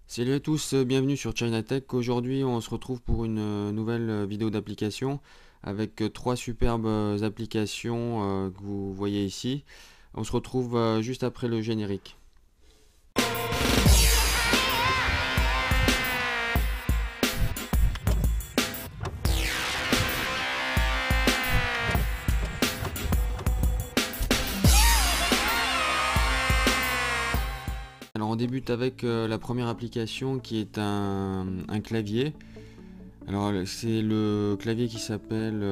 Salut à tous, bienvenue sur Chinatech. Aujourd'hui, on se retrouve pour une nouvelle vidéo d'application avec trois superbes applications que vous voyez ici. On se retrouve juste après le générique. Alors on débute avec la première application qui est un clavier. Alors c'est le clavier qui s'appelle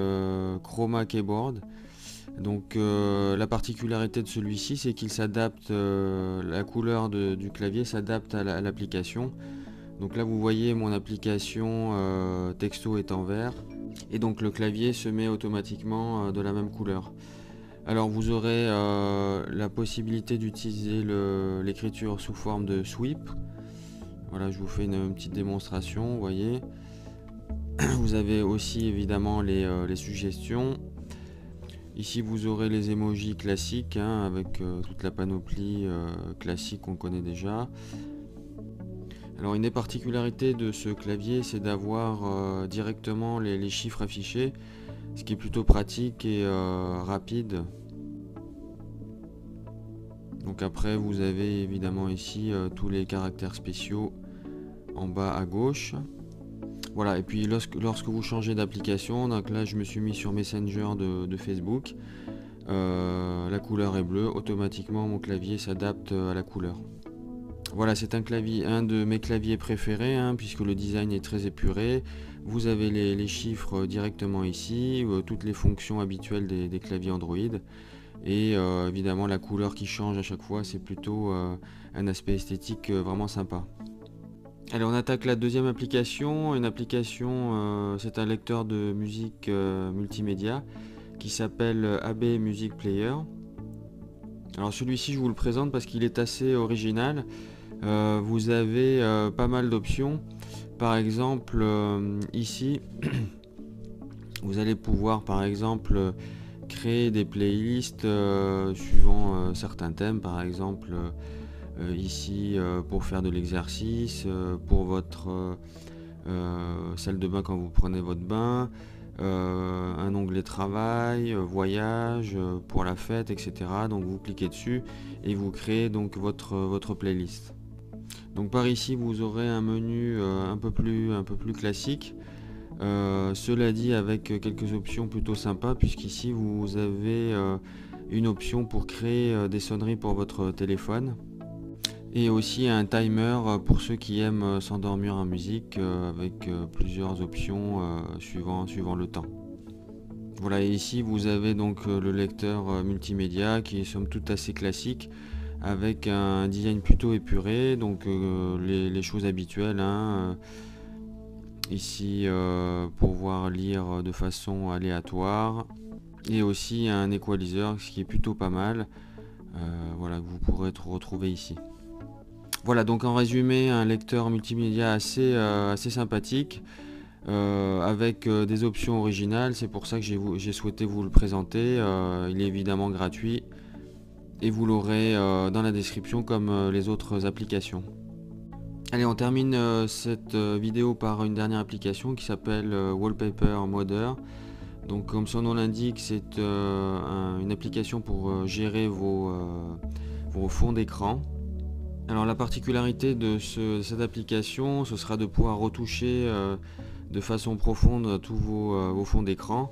Chroma Keyboard. Donc la particularité de celui-ci, c'est qu'il s'adapte, la couleur du clavier s'adapte à l'application. Donc là vous voyez mon application texto est en vert et donc le clavier se met automatiquement de la même couleur. Alors vous aurez la possibilité d'utiliser l'écriture sous forme de sweep. Voilà, je vous fais une petite démonstration, vous voyez. Vous avez aussi évidemment les suggestions. Ici vous aurez les emojis classiques avec toute la panoplie classique qu'on connaît déjà. Alors une des particularités de ce clavier, c'est d'avoir directement les chiffres affichés, ce qui est plutôt pratique et rapide. Donc après vous avez évidemment ici tous les caractères spéciaux en bas à gauche. Voilà, et puis lorsque vous changez d'application, donc là je me suis mis sur Messenger de Facebook, la couleur est bleue, automatiquement mon clavier s'adapte à la couleur. Voilà, c'est un de mes claviers préférés, puisque le design est très épuré. Vous avez les chiffres directement ici, toutes les fonctions habituelles des claviers Android. Et évidemment la couleur qui change à chaque fois, c'est plutôt un aspect esthétique vraiment sympa. Allez, on attaque la deuxième application. Une application, c'est un lecteur de musique multimédia qui s'appelle AB Music Player. Alors celui-ci, je vous le présente parce qu'il est assez original. Vous avez pas mal d'options. Par exemple, ici, vous allez pouvoir, par exemple, créer des playlists suivant certains thèmes. Par exemple, ici, pour faire de l'exercice, pour votre salle de bain quand vous prenez votre bain, un onglet travail, voyage, pour la fête, etc. Donc vous cliquez dessus et vous créez donc votre playlist. Donc par ici vous aurez un menu un peu plus classique. Cela dit, avec quelques options plutôt sympas, puisqu'ici vous avez une option pour créer des sonneries pour votre téléphone. Et aussi un timer pour ceux qui aiment s'endormir en musique avec plusieurs options suivant le temps. Voilà, et ici vous avez donc le lecteur multimédia qui est somme toute assez classique avec un design plutôt épuré, donc les choses habituelles. Ici pouvoir lire de façon aléatoire et aussi un equalizer, ce qui est plutôt pas mal. Voilà, que vous pourrez retrouver ici. Voilà, donc en résumé, un lecteur multimédia assez sympathique avec des options originales. C'est pour ça que j'ai souhaité vous le présenter. Il est évidemment gratuit et vous l'aurez dans la description comme les autres applications. Allez, on termine cette vidéo par une dernière application qui s'appelle Wallpaper Modder. Donc comme son nom l'indique, c'est une application pour gérer vos fonds d'écran. Alors la particularité de cette application, ce sera de pouvoir retoucher de façon profonde tous vos fonds d'écran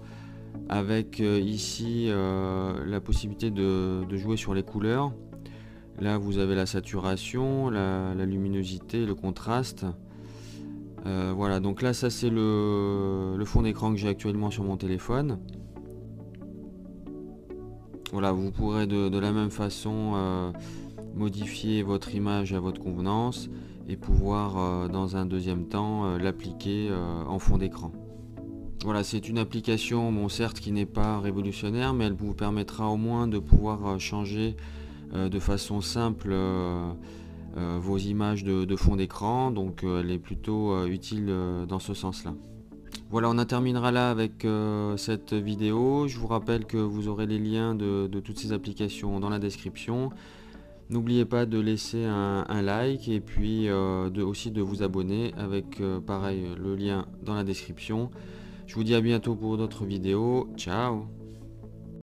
avec ici la possibilité de jouer sur les couleurs. Là vous avez la saturation, la luminosité, le contraste. Voilà, donc là ça c'est le fond d'écran que j'ai actuellement sur mon téléphone. Voilà, vous pourrez de la même façon modifier votre image à votre convenance et pouvoir dans un deuxième temps l'appliquer en fond d'écran. Voilà, c'est une application, bon certes qui n'est pas révolutionnaire, mais elle vous permettra au moins de pouvoir changer de façon simple vos images de fond d'écran, donc elle est plutôt utile dans ce sens là. Voilà, on en terminera là avec cette vidéo. Je vous rappelle que vous aurez les liens de toutes ces applications dans la description. N'oubliez pas de laisser un like et puis aussi de vous abonner avec pareil le lien dans la description. Je vous dis à bientôt pour d'autres vidéos. Ciao!